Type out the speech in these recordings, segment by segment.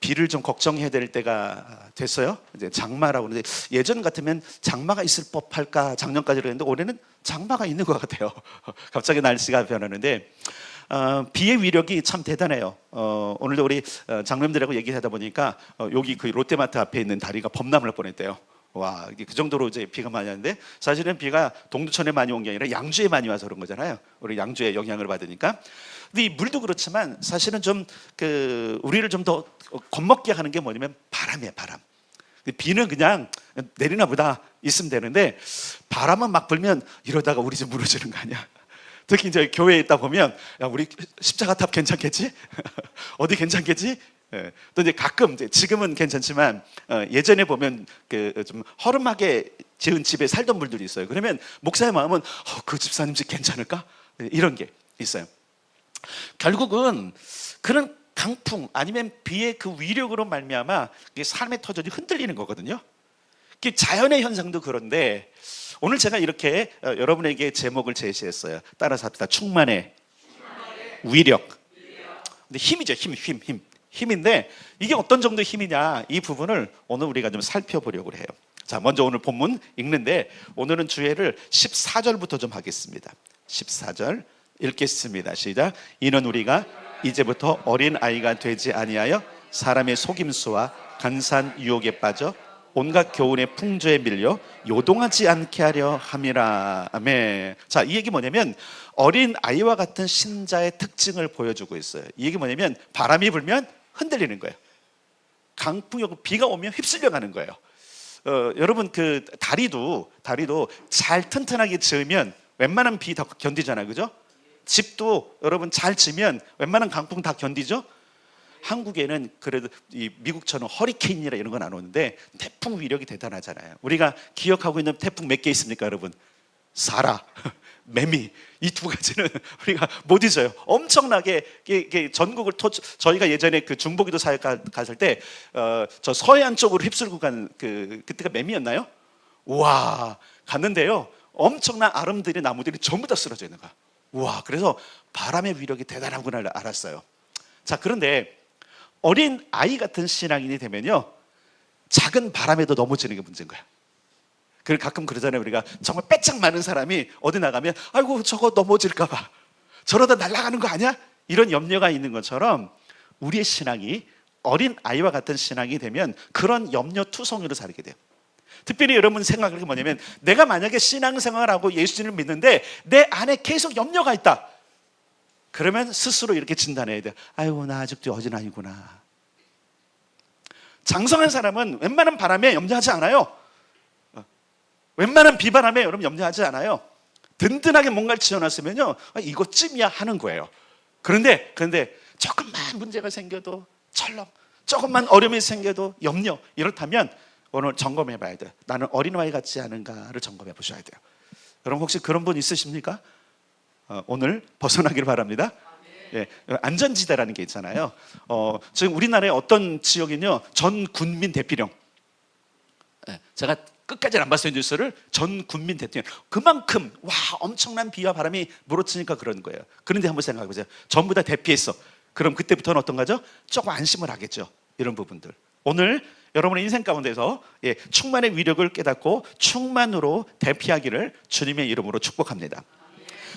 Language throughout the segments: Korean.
비를 좀 걱정해야 될 때가 됐어요. 이제 장마라고 그러는데 예전 같으면 장마가 있을 법할까 작년까지 그랬는데 올해는 장마가 있는 것 같아요. 갑자기 날씨가 변하는데 비의 위력이 참 대단해요. 오늘도 우리 장로님들하고 얘기하다 보니까 여기 그 롯데마트 앞에 있는 다리가 범람을 뻔했대요. 와, 이게 그 정도로 이제 비가 많이 왔는데 사실은 비가 동두천에 많이 온 게 아니라 양주에 많이 와서 그런 거잖아요. 우리 양주에 영향을 받으니까. 근데 이 물도 그렇지만 사실은 좀 우리를 좀 더 겁먹게 하는 게 뭐냐면 바람이에요, 바람. 비는 그냥 내리나 보다 있으면 되는데 바람은 막 불면 이러다가 우리 집 무너지는 거 아니야. 특히 이제 교회에 있다 보면 야, 우리 십자가 탑 괜찮겠지? 어디 괜찮겠지? 예. 또 이제 가끔 지금은 괜찮지만 예전에 보면 좀 허름하게 지은 집에 살던 분들이 있어요. 그러면 목사의 마음은 그 집사님 집 괜찮을까? 이런 게 있어요. 결국은 그런 강풍 아니면 비의 그 위력으로 말미암아 삶의 터전이 흔들리는 거거든요. 자연의 현상도 그런데 오늘 제가 이렇게 여러분에게 제목을 제시했어요. 따라서 합시다. 충만의 위력. 근데 힘이죠. 힘인데 이게 어떤 정도의 힘이냐, 이 부분을 오늘 우리가 좀 살펴보려고 해요. 자, 먼저 오늘 본문 읽는데 오늘은 주예를 14절부터 좀 하겠습니다. 14절 읽겠습니다. 시작. 이는 우리가 이제부터 어린 아이가 되지 아니하여 사람의 속임수와 간사한 유혹에 빠져 온갖 교훈의 풍조에 밀려 요동하지 않게 하려 함이라. 아멘. 자, 이 얘기 뭐냐면 어린 아이와 같은 신자의 특징을 보여주고 있어요. 이 얘기 뭐냐면 바람이 불면 흔들리는 거예요. 강풍이 오고 비가 오면 휩쓸려 가는 거예요. 여러분 다리도 잘 튼튼하게 지으면 웬만한 비 다 견디잖아요, 그죠? 집도 여러분 잘 지면 웬만한 강풍 다 견디죠? 한국에는 그래도 이 미국처럼 허리케인이라 이런 건 안 오는데 태풍 위력이 대단하잖아요. 우리가 기억하고 있는 태풍 몇 개 있습니까, 여러분? 사라, 매미, 이 두 가지는 우리가 못 잊어요. 엄청나게 전국을 저희가 예전에 중보기도 사역 갔을 때 저 서해안 쪽으로 휩쓸고 간 그때가 매미였나요? 와, 갔는데요. 엄청난 아름드리 나무들이 전부 다 쓰러져 있는 거야. 와, 그래서 바람의 위력이 대단하구나 알았어요. 자, 그런데 어린 아이 같은 신앙인이 되면요, 작은 바람에도 넘어지는 게 문제인 거야. 그걸 가끔 그러잖아요. 우리가 정말 빼짝 많은 사람이 어디 나가면 아이고 저거 넘어질까 봐, 저러다 날아가는 거 아니야? 이런 염려가 있는 것처럼 우리의 신앙이 어린 아이와 같은 신앙이 되면 그런 염려투성이로 살게 돼요. 특별히 여러분 생각할 게 뭐냐면 내가 만약에 신앙생활을 하고 예수님을 믿는데 내 안에 계속 염려가 있다, 그러면 스스로 이렇게 진단해야 돼요. 아이고 나 아직도 어린아이구나. 장성한 사람은 웬만한 바람에 염려하지 않아요. 웬만한 비바람에 여러분 염려하지 않아요. 든든하게 뭔가를 지어놨으면요, 이것쯤이야 하는 거예요. 그런데 조금만 문제가 생겨도 철렁, 조금만 어려움이 생겨도 염려, 이렇다면 오늘 점검해 봐야 돼요. 나는 어린아이 같지 않은가를 점검해 보셔야 돼요. 여러분 혹시 그런 분 있으십니까? 오늘 벗어나기를 바랍니다. 예, 안전지대라는 게 있잖아요. 지금 우리나라의 어떤 지역은요, 전 군민 대피령. 제가 끝까지는 안 봤어요, 뉴스를. 전 군민 대피령. 그만큼 엄청난 비와 바람이 몰아치니까 그런 거예요. 그런데 한번 생각해 보세요. 전부 다 대피했어. 그럼 그때부터는 어떤 거죠? 조금 안심을 하겠죠. 이런 부분들. 오늘 여러분의 인생 가운데서 충만의 위력을 깨닫고 충만으로 대피하기를 주님의 이름으로 축복합니다.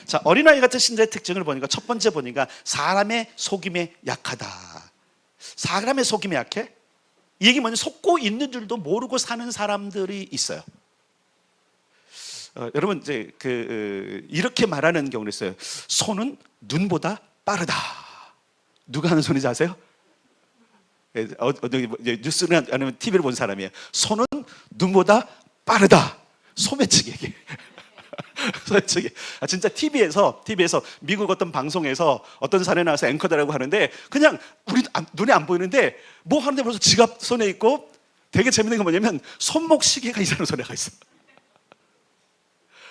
자, 어린아이 같은 신자의 특징을 보니까 첫 번째 보니까 사람의 속임에 약하다. 사람의 속임에 약해? 이 얘기 뭐냐면 속고 있는 줄도 모르고 사는 사람들이 있어요. 여러분 이제 이렇게 말하는 경우가 있어요. 손은 눈보다 빠르다. 누가 하는 소리인지 아세요? 뉴스는 아니면 TV를 본 사람이에요. 손은 눈보다 빠르다. 소매치기 얘기. 소매치기. 진짜 TV에서 미국 어떤 방송에서 어떤 사람이 나와서 앵커다라고 하는데 그냥 우리 눈에 안 보이는데 뭐 하는데 벌써 지갑 손에 있고, 되게 재밌는 게 뭐냐면 손목 시계가 이상한 소리가 있어.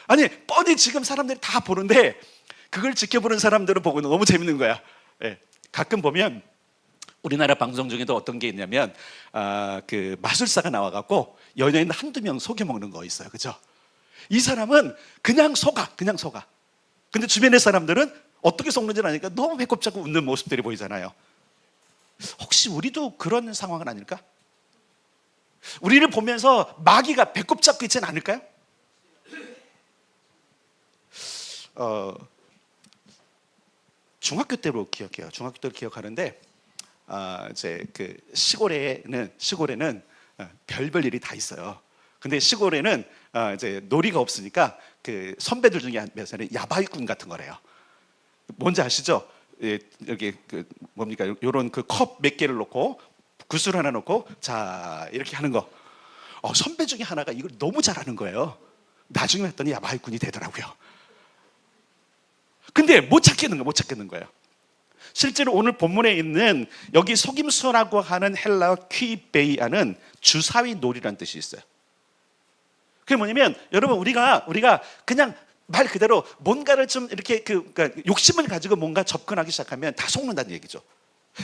아니 뻔히 지금 사람들이 다 보는데 그걸 지켜보는 사람들은 보고 너무 재밌는 거야. 가끔 보면 우리나라 방송 중에도 어떤 게 있냐면 마술사가 나와갖고 연예인 한두 명 속여 먹는 거 있어요, 그죠? 이 사람은 그냥 속아. 근데 주변의 사람들은 어떻게 속는지 아니까 너무 배꼽 잡고 웃는 모습들이 보이잖아요. 혹시 우리도 그런 상황은 아닐까? 우리를 보면서 마귀가 배꼽 잡고 있지는 않을까요? 중학교 때로 기억해요. 중학교 때로 기억하는데 이제 그 시골에는 별별 일이 다 있어요. 근데 시골에는 이제 놀이가 없으니까 그 선배들 중에 몇 살은 야바이꾼 같은 거래요. 뭔지 아시죠? 예, 여기 그 뭡니까? 요런 그 컵 몇 개를 놓고 구슬 하나 놓고 자 이렇게 하는 거. 선배 중에 하나가 이걸 너무 잘하는 거예요. 나중에 했더니 야바이꾼이 되더라고요. 근데 못 찾겠는 거예요. 실제로 오늘 본문에 있는 여기 속임수라고 하는 헬라어 퀴베이아는 주사위 놀이라는 뜻이 있어요. 그게 뭐냐면 여러분 우리가 그냥 말 그대로 뭔가를 좀 이렇게 그러니까 욕심을 가지고 뭔가 접근하기 시작하면 다 속는다는 얘기죠.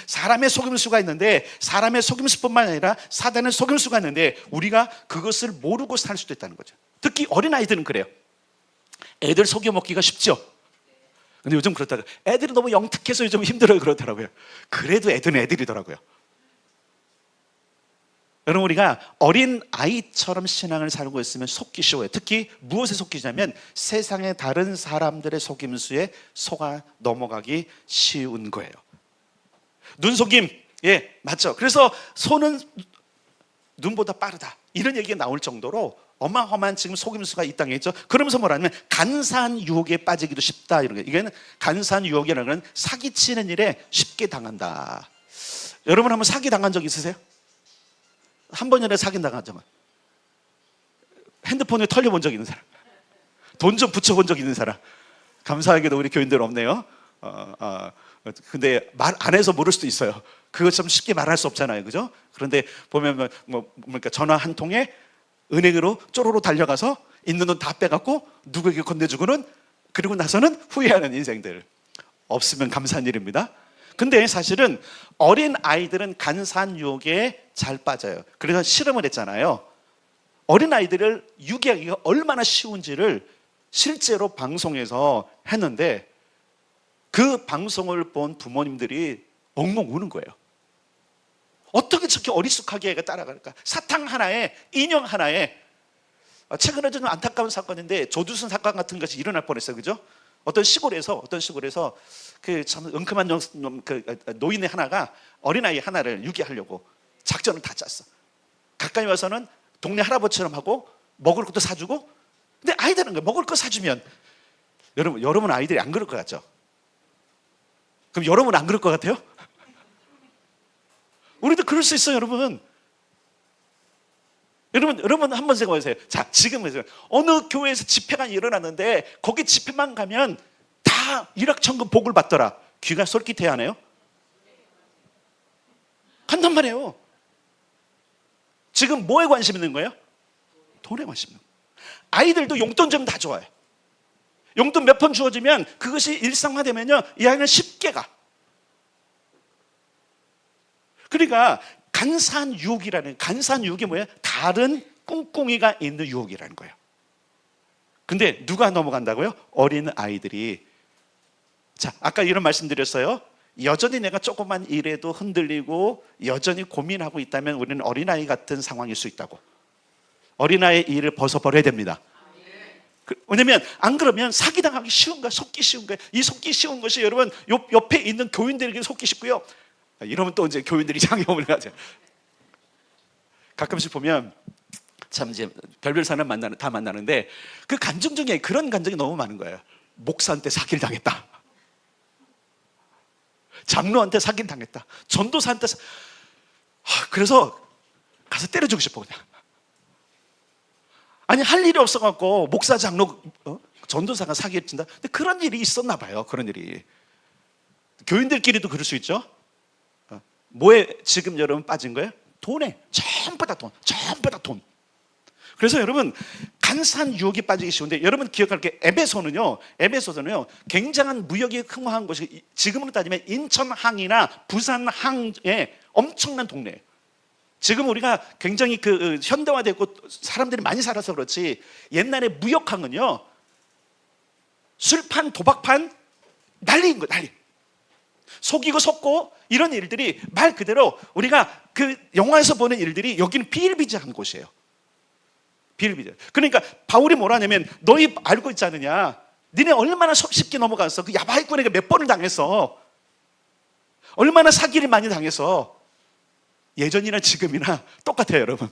사람의 속임수가 있는데 사람의 속임수뿐만 아니라 사단의 속임수가 있는데 우리가 그것을 모르고 살 수도 있다는 거죠. 특히 어린아이들은 그래요. 애들 속여먹기가 쉽죠. 근데 요즘 그렇다고 애들이 너무 영특해서 요즘 힘들어요 그렇더라고요. 그래도 애들은 애들이더라고요. 여러분 우리가 어린 아이처럼 신앙을 살고 있으면 속기 쉬워요. 특히 무엇에 속기냐면 세상의 다른 사람들의 속임수에 속아 넘어가기 쉬운 거예요. 눈속임, 예 맞죠. 그래서 손은 눈보다 빠르다 이런 얘기가 나올 정도로 어마어마한 지금 속임수가 이 땅에 있죠. 그러면서 뭐라냐면 간사한 유혹에 빠지기도 쉽다 이런 게. 이게는 간사한 유혹이라는 건 사기치는 일에 쉽게 당한다. 여러분 한번 사기 당한 적 있으세요? 한 번이라도 사기 당한 적은? 핸드폰에 털려본 적 있는 사람? 돈 좀 붙여본 적 있는 사람? 감사하게도 우리 교인들 없네요. 근데 말 안 해서 모를 수도 있어요. 그거 참 쉽게 말할 수 없잖아요, 그죠? 그런데 보면 그러니까 전화 한 통에 은행으로 쪼로로 달려가서 있는 돈 다 빼갖고 누구에게 건네주고는 그리고 나서는 후회하는 인생들 없으면 감사한 일입니다. 근데 사실은 어린 아이들은 간사한 유혹에 잘 빠져요. 그래서 실험을 했잖아요. 어린 아이들을 유기하기가 얼마나 쉬운지를 실제로 방송에서 했는데 그 방송을 본 부모님들이 엉엉 우는 거예요. 어떻게 저렇게 어리숙하게 애가 따라갈까? 사탕 하나에 인형 하나에 최근에 좀 안타까운 사건인데 조두순 사건 같은 것이 일어날 뻔했어요, 그죠? 어떤 시골에서 그 참 은큼한 그 노인의 하나가 어린아이 하나를 유기하려고 작전을 다 짰어. 가까이 와서는 동네 할아버지처럼 하고 먹을 것도 사주고. 근데 아이들은 먹을 거 사주면 여러분 아이들이 안 그럴 것 같죠? 그럼 여러분 안 그럴 것 같아요? 우리도 그럴 수 있어요, 여러분. 여러분 한번 생각해 보세요. 자, 지금 어느 교회에서 집회가 일어났는데 거기 집회만 가면 다 일확천금 복을 받더라. 귀가 솔깃해야 하네요. 간단 말이에요. 지금 뭐에 관심 있는 거예요? 돈에 관심 있는 거예요. 아이들도 용돈 주면 다 좋아요. 용돈 몇 번 주어지면 그것이 일상화되면요, 이 아이는 쉽게 가. 그러니까 간사한 유혹이 뭐예요? 다른 꿍꿍이가 있는 유혹이라는 거예요. 근데 누가 넘어간다고요? 어린 아이들이. 자, 아까 이런 말씀드렸어요. 여전히 내가 조금만 일해도 흔들리고 여전히 고민하고 있다면 우리는 어린아이 같은 상황일 수 있다고. 어린아이의 일을 벗어버려야 됩니다. 왜냐면 안 그러면 사기당하기 쉬운 거야. 속기 쉬운 거야. 이 속기 쉬운 것이 여러분 옆에 있는 교인들에게 속기 쉽고요. 이러면 또 이제 교인들이 장애음을 가져. 가끔씩 보면 참 이제 별별 사람 다 만나는데 그 간증 중에 그런 간증이 너무 많은 거예요. 목사한테 사기를 당했다. 장로한테 사기를 당했다. 전도사한테 그래서 가서 때려주고 싶어 그냥. 아니 할 일이 없어갖고 목사 장로 전도사가 사기를 친다. 근데 그런 일이 있었나 봐요. 그런 일이 교인들끼리도 그럴 수 있죠. 뭐에 지금 여러분 빠진 거예요? 돈에. 전부 다 돈. 그래서 여러분 간사한 유혹이 빠지기 쉬운데 여러분 기억할 게 에베소는요 굉장한 무역이 흥황한 곳이 지금으로 따지면 인천항이나 부산항의 엄청난 동네예요. 지금 우리가 굉장히 그 현대화되고 사람들이 많이 살아서 그렇지 옛날에 무역항은요 술판 도박판 난리인 거예요. 난리. 속이고 속고 이런 일들이 말 그대로 우리가 그 영화에서 보는 일들이 여기는 비일비재한 곳이에요. 비일비재. 그러니까 바울이 뭐라 하냐면 너희 알고 있지 않느냐, 니네 얼마나 쉽게 넘어가서 그 야바이꾼에게 몇 번을 당했어, 얼마나 사기를 많이 당해서. 예전이나 지금이나 똑같아요 여러분.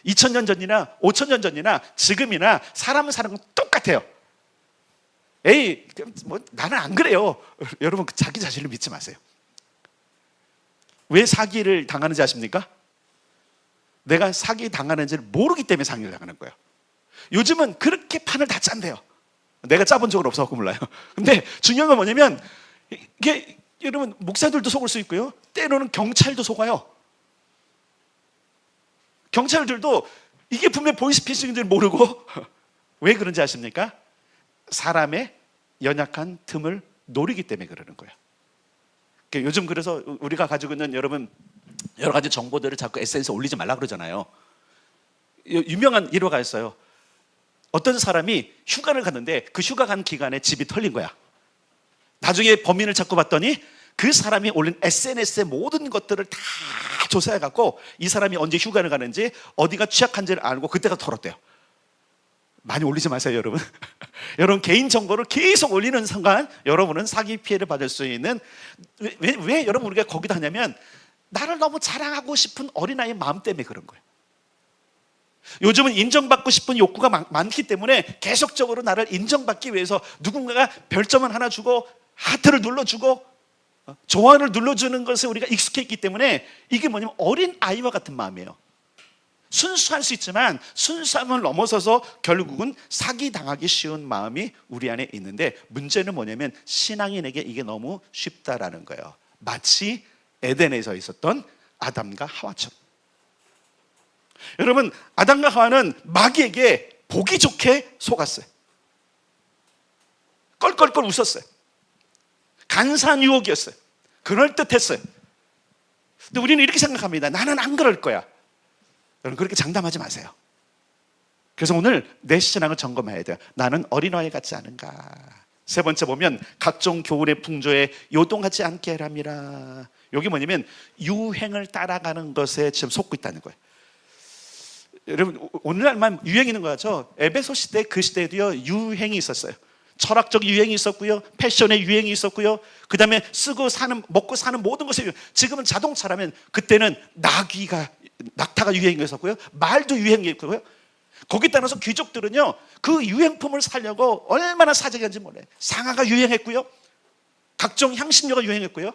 2000년 전이나 5000년 전이나 지금이나 사람은 사는 건 똑같아요. 에이 뭐 나는 안 그래요. 여러분 자기 자신을 믿지 마세요. 왜 사기를 당하는지 아십니까? 내가 사기 당하는지를 모르기 때문에 사기를 당하는 거예요. 요즘은 그렇게 판을 다 짠대요. 내가 짜본 적은 없어서 몰라요. 근데 중요한 건 뭐냐면 이게 여러분 목사들도 속을 수 있고요, 때로는 경찰도 속아요. 경찰들도 이게 분명히 보이스피싱인지 모르고 왜 그런지 아십니까? 사람의 연약한 틈을 노리기 때문에 그러는 거예요. 요즘 그래서 우리가 가지고 있는 여러분 여러 가지 정보들을 자꾸 SNS에 올리지 말라 그러잖아요. 유명한 일화가 있어요. 어떤 사람이 휴가를 갔는데 그 휴가 간 기간에 집이 털린 거야. 나중에 범인을 찾고 봤더니 그 사람이 올린 SNS의 모든 것들을 다 조사해갖고 이 사람이 언제 휴가를 가는지 어디가 취약한지를 알고 그때가 털었대요. 많이 올리지 마세요 여러분. 여러분 개인 정보를 계속 올리는 순간 여러분은 사기 피해를 받을 수 있는, 왜 여러분 우리가 거기다 하냐면 나를 너무 자랑하고 싶은 어린아이의 마음 때문에 그런 거예요. 요즘은 인정받고 싶은 욕구가 많기 때문에 계속적으로 나를 인정받기 위해서 누군가가 별점을 하나 주고 하트를 눌러주고 좋아요를 눌러주는 것에 우리가 익숙해 있기 때문에 이게 뭐냐면 어린 아이와 같은 마음이에요. 순수할 수 있지만 순수함을 넘어서서 결국은 사기당하기 쉬운 마음이 우리 안에 있는데, 문제는 뭐냐면 신앙인에게 이게 너무 쉽다라는 거예요. 마치 에덴에서 있었던 아담과 하와처럼. 여러분 아담과 하와는 마귀에게 보기 좋게 속았어요. 껄껄껄 웃었어요. 간사한 유혹이었어요. 그럴듯했어요. 근데 우리는 이렇게 생각합니다. 나는 안 그럴 거야. 여러분 그렇게 장담하지 마세요. 그래서 오늘 내 신앙을 점검해야 돼요. 나는 어린아이 같지 않은가. 세 번째 보면 각종 교훈의 풍조에 요동하지 않게 하람이라. 여기 뭐냐면 유행을 따라가는 것에 지금 속고 있다는 거예요. 여러분 오늘날만 유행이 있는 거죠. 에베소 시대 그 시대에도요 유행이 있었어요. 철학적 유행이 있었고요, 패션의 유행이 있었고요, 그 다음에 쓰고 사는 먹고 사는 모든 것에 지금은 자동차라면 그때는 낙타가 유행이었었고요, 말도 유행이었고요. 거기에 따라서 귀족들은요 그 유행품을 사려고 얼마나 사재기한지 몰라요. 상아가 유행했고요, 각종 향신료가 유행했고요,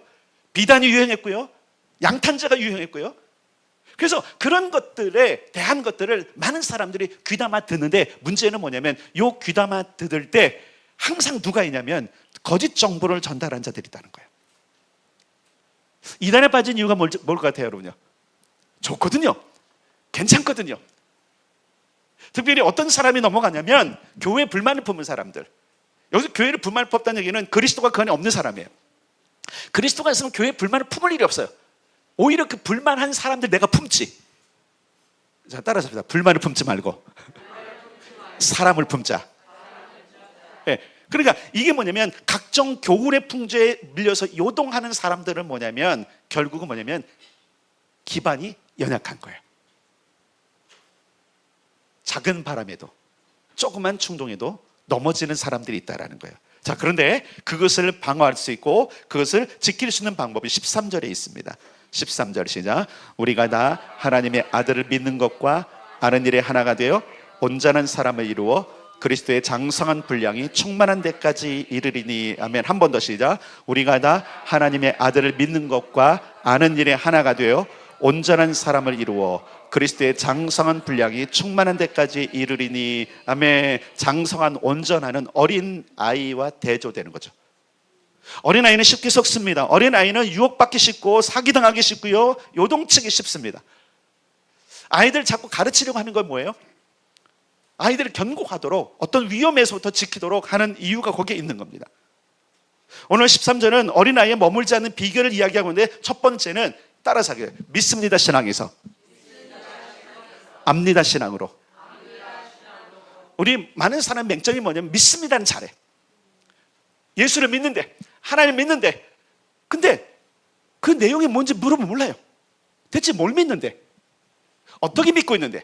비단이 유행했고요, 양탄자가 유행했고요. 그래서 그런 것들에 대한 것들을 많은 사람들이 귀담아 듣는데, 문제는 뭐냐면 요 귀담아 듣을 때 항상 누가 있냐면 거짓 정보를 전달한 자들이 있다는 거예요. 이단에 빠진 이유가 뭘 것 같아요 여러분요? 좋거든요. 괜찮거든요. 특별히 어떤 사람이 넘어가냐면 교회에 불만을 품은 사람들. 여기서 교회를 불만을 품었다는 얘기는 그리스도가 그 안에 없는 사람이에요. 그리스도가 있으면 교회에 불만을 품을 일이 없어요. 오히려 그 불만한 사람들 내가 품지. 자, 따라서 합시다. 불만을 품지 말고 사람을 품자. 네. 그러니까 이게 뭐냐면 각종 교훈의 풍조에 밀려서 요동하는 사람들은 뭐냐면 결국은 뭐냐면 기반이 연약한 거예요. 작은 바람에도 조그만 충동에도 넘어지는 사람들이 있다는 거예요. 자, 그런데 그것을 방어할 수 있고 그것을 지킬 수 있는 방법이 13절에 있습니다. 13절 시작. 우리가 다 하나님의 아들을 믿는 것과 아는 일에 하나가 되어 온전한 사람을 이루어 그리스도의 장성한 분량이 충만한 데까지 이르리니. 아멘. 한 번 더 시작. 우리가 다 하나님의 아들을 믿는 것과 아는 일에 하나가 되어 온전한 사람을 이루어 그리스도의 장성한 분량이 충만한 데까지 이르리니. 아멘. 장성한 온전하는 어린 아이와 대조되는 거죠. 어린아이는 쉽게 속습니다. 어린아이는 유혹받기 쉽고 사기당하기 쉽고요, 요동치기 쉽습니다. 아이들 자꾸 가르치려고 하는 건 뭐예요? 아이들을 견고하도록 어떤 위험에서부터 지키도록 하는 이유가 거기에 있는 겁니다. 오늘 13절은 어린아이에 머물지 않는 비결을 이야기하고 있는데, 첫 번째는 따라서 하기를 믿습니다 신앙에서, 압니다 신앙으로. 우리 많은 사람 맹점이 뭐냐면 믿습니다는 잘해. 예수를 믿는데, 하나님 믿는데 근데 그 내용이 뭔지 물어보면 몰라요. 대체 뭘 믿는데? 어떻게 믿고 있는데?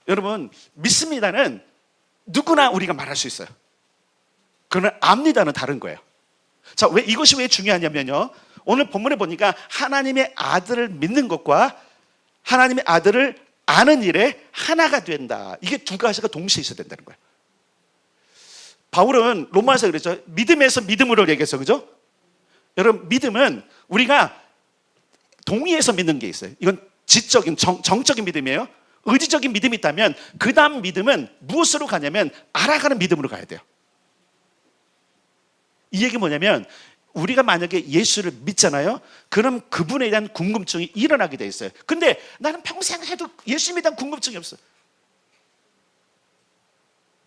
여러분, 믿습니다는 누구나 우리가 말할 수 있어요. 그러나 압니다는 다른 거예요. 자, 이것이 왜 중요하냐면요, 오늘 본문에 보니까 하나님의 아들을 믿는 것과 하나님의 아들을 아는 일에 하나가 된다. 이게 두 가지가 동시에 있어야 된다는 거예요. 바울은 로마에서 그랬죠. 믿음에서 믿음으로 얘기했어, 그죠? 여러분, 믿음은 우리가 동의해서 믿는 게 있어요. 이건 지적인 정적인 믿음이에요. 의지적인 믿음이 있다면 그 다음 믿음은 무엇으로 가냐면 알아가는 믿음으로 가야 돼요. 이 얘기 뭐냐면, 우리가 만약에 예수를 믿잖아요. 그럼 그분에 대한 궁금증이 일어나게 돼 있어요. 근데 나는 평생 해도 예수님에 대한 궁금증이 없어.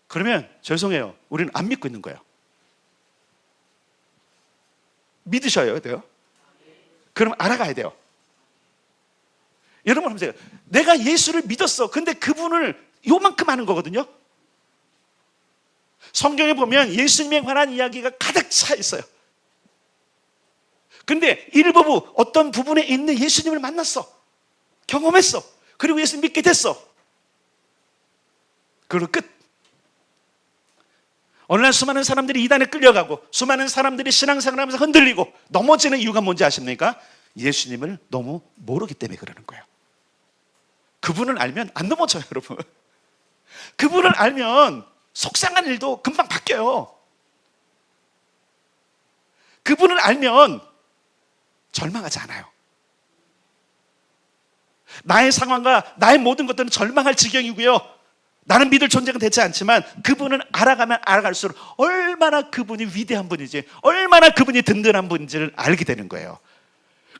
그러면 죄송해요, 우리는 안 믿고 있는 거예요. 믿으셔야 돼요. 그럼 알아가야 돼요. 여러분 보세요. 내가 예수를 믿었어. 근데 그분을 요만큼 아는 거거든요. 성경에 보면 예수님에 관한 이야기가 가득 차 있어요. 근데 일부분 어떤 부분에 있는 예수님을 만났어. 경험했어. 그리고 예수님 믿게 됐어. 그리고 끝. 어느 날 수많은 사람들이 이단에 끌려가고 수많은 사람들이 신앙생활하면서 흔들리고 넘어지는 이유가 뭔지 아십니까? 예수님을 너무 모르기 때문에 그러는 거예요. 그분을 알면 안 넘어져요, 여러분. 그분을 알면 속상한 일도 금방 바뀌어요. 그분을 알면 절망하지 않아요. 나의 상황과 나의 모든 것들은 절망할 지경이고요, 나는 믿을 존재가 되지 않지만 그분은 알아가면 알아갈수록 얼마나 그분이 위대한 분이지, 얼마나 그분이 든든한 분인지를 알게 되는 거예요.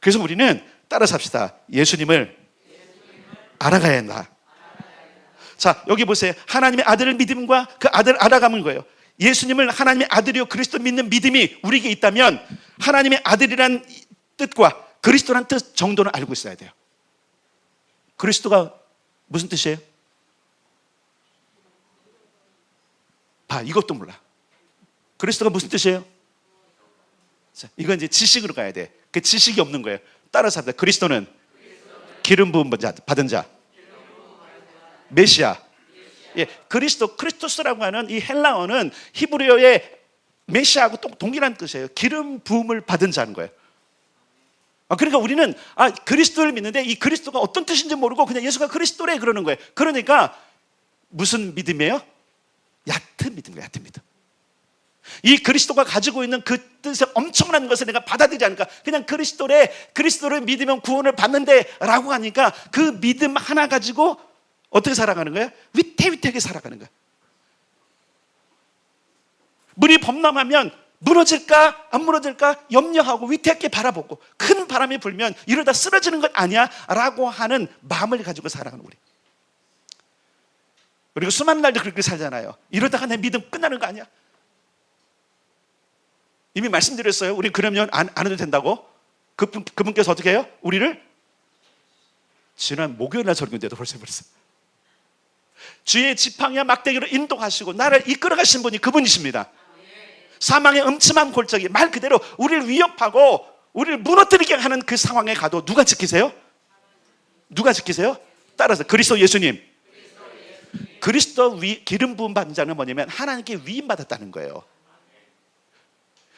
그래서 우리는 따라서 합시다. 예수님을 알아가야 한다. 자, 여기 보세요. 하나님의 아들을 믿음과 그 아들을 알아가는 거예요. 예수님을 하나님의 아들이요 그리스도 믿는 믿음이 우리에게 있다면 하나님의 아들이란 뜻과 그리스도란 뜻 정도는 알고 있어야 돼요. 그리스도가 무슨 뜻이에요? 봐, 이것도 몰라. 그리스도가 무슨 뜻이에요? 자, 이건 이제 지식으로 가야 돼. 그 지식이 없는 거예요. 따라서 합니다. 그리스도는 기름 부음 받은 자, 메시아. 예, 크리스토스라고 하는 이 헬라어는 히브리어의 메시아하고 동일한 뜻이에요. 기름 부음을 받은 자는 거예요. 그러니까 우리는 그리스도를 믿는데 이 그리스도가 어떤 뜻인지 모르고 그냥 예수가 그리스도래 그러는 거예요. 그러니까 무슨 믿음이에요? 얕은 믿음이에요. 얕은 믿음. 이 그리스도가 가지고 있는 그 뜻의 엄청난 것을 내가 받아들이지 않으니까 그냥 그리스도를 믿으면 구원을 받는데 라고 하니까 그 믿음 하나 가지고 어떻게 살아가는 거예요? 위태위태하게 살아가는 거예요. 물이 범람하면 무너질까 안 무너질까 염려하고 위태하게 바라보고, 큰 바람이 불면 이러다 쓰러지는 것 아니야? 라고 하는 마음을 가지고 살아가는 우리. 그리고 수많은 날도 그렇게 살잖아요. 이러다가 내 믿음 끝나는 거 아니야? 이미 말씀드렸어요. 우리 그러면 안 해도 된다고. 그분께서 어떻게 해요? 우리를 지난 목요일 날 설교인데도 벌써 해버렸어요. 주의 지팡이와 막대기로 인도하시고 나를 이끌어 가신 분이 그분이십니다. 사망의 음침한 골짜기, 말 그대로 우리를 위협하고 우리를 무너뜨리게 하는 그 상황에 가도 누가 지키세요? 누가 지키세요? 따라서 그리스도 예수님. 그리스도 기름 부음 받은 자는 뭐냐면 하나님께 위임 받았다는 거예요.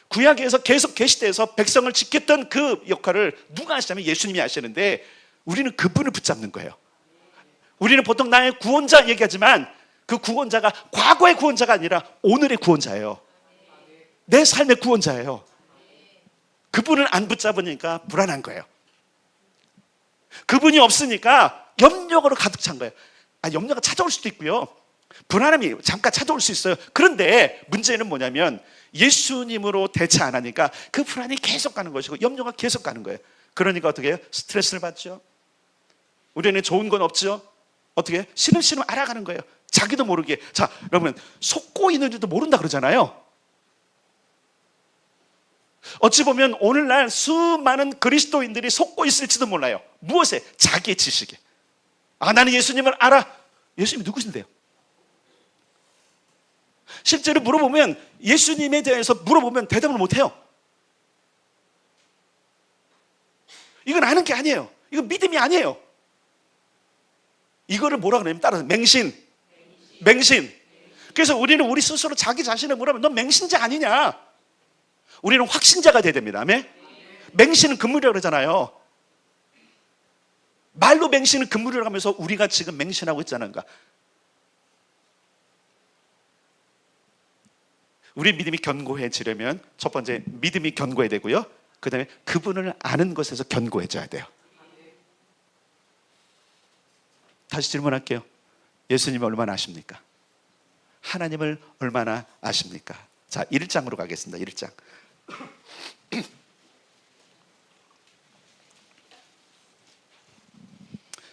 구약에서 계속 계시되어서 백성을 지켰던 그 역할을 누가 하시냐면 예수님이 하시는데, 우리는 그분을 붙잡는 거예요. 우리는 보통 나의 구원자 얘기하지만 그 구원자가 과거의 구원자가 아니라 오늘의 구원자예요. 내 삶의 구원자예요. 그분을 안 붙잡으니까 불안한 거예요. 그분이 없으니까 염려로 가득 찬 거예요. 염려가 찾아올 수도 있고요, 불안함이 잠깐 찾아올 수 있어요. 그런데 문제는 뭐냐면 예수님으로 대체 안 하니까 그 불안이 계속 가는 것이고 염려가 계속 가는 거예요. 그러니까 어떻게 해요? 스트레스를 받죠. 우리는 좋은 건 없죠. 어떻게? 시름시름 알아가는 거예요. 자기도 모르게. 자, 여러분, 속고 있는 줄도 모른다 그러잖아요. 어찌 보면 오늘날 수많은 그리스도인들이 속고 있을지도 몰라요. 무엇에? 자기의 지식에. 나는 예수님을 알아. 예수님이 누구신데요? 실제로 물어보면, 예수님에 대해서 물어보면 대답을 못해요. 이건 아는 게 아니에요. 이건 믿음이 아니에요. 이거를 뭐라 그러냐면 따라서 맹신. 그래서 우리는 우리 스스로 자기 자신을 물어보면 넌 맹신자 아니냐? 우리는 확신자가 돼야 됩니다. 아멘? 맹신은 금물이라고 그러잖아요. 말로 맹신은 금물이라고 하면서 우리가 지금 맹신하고 있잖아요. 우리 믿음이 견고해지려면 첫 번째 믿음이 견고해야 되고요, 그 다음에 그분을 아는 것에서 견고해져야 돼요. 다시 질문할게요. 예수님을 얼마나 아십니까? 하나님을 얼마나 아십니까? 자, 1장으로 가겠습니다. 1장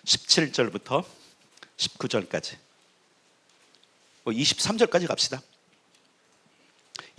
17절부터 19절까지 23절까지 갑시다.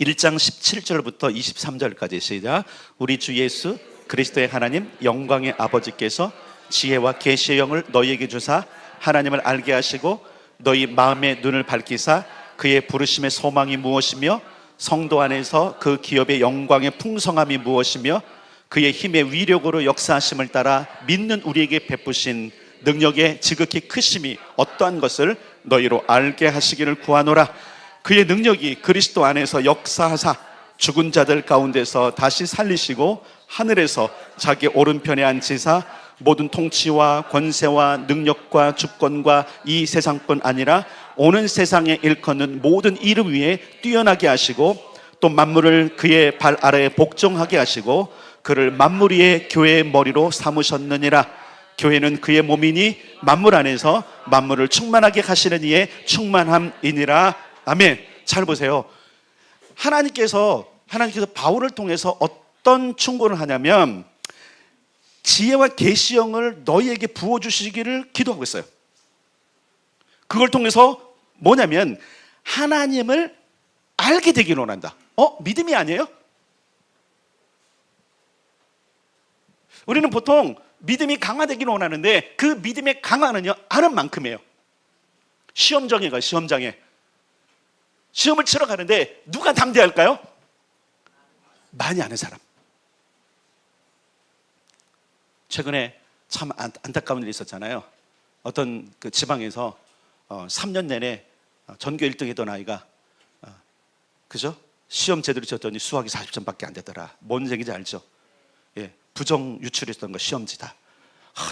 1장 17절부터 23절까지 시작. 우리 주 예수 그리스도의 하나님 영광의 아버지께서 지혜와 계시의 영을 너희에게 주사 하나님을 알게 하시고 너희 마음의 눈을 밝히사 그의 부르심의 소망이 무엇이며 성도 안에서 그 기업의 영광의 풍성함이 무엇이며 그의 힘의 위력으로 역사하심을 따라 믿는 우리에게 베푸신 능력의 지극히 크심이 어떠한 것을 너희로 알게 하시기를 구하노라. 그의 능력이 그리스도 안에서 역사하사 죽은 자들 가운데서 다시 살리시고 하늘에서 자기 오른편에 앉히사 모든 통치와 권세와 능력과 주권과 이 세상뿐 아니라 오는 세상에 일컫는 모든 이름 위에 뛰어나게 하시고 또 만물을 그의 발 아래에 복종하게 하시고 그를 만물 위의 교회의 머리로 삼으셨느니라. 교회는 그의 몸이니 만물 안에서 만물을 충만하게 하시는 이의 충만함이니라. 아멘. 잘 보세요. 하나님께서 바울을 통해서 어떤 충고를 하냐면 지혜와 계시형을 너희에게 부어주시기를 기도하고 있어요. 그걸 통해서 뭐냐면 하나님을 알게 되기를 원한다. 믿음이 아니에요? 우리는 보통 믿음이 강화되기를 원하는데 그 믿음의 강화는요, 아는 만큼이에요. 시험장에 가요. 시험을 치러 가는데 누가 담대할까요? 많이 아는 사람. 최근에 참 안타까운 일이 있었잖아요. 어떤 그 지방에서 3년 내내 전교 1등 했던 아이가 그죠? 시험 제대로 쳤더니 수학이 40점밖에 안 되더라. 뭔 얘기인지 알죠? 예, 부정 유출했던 거 시험지다.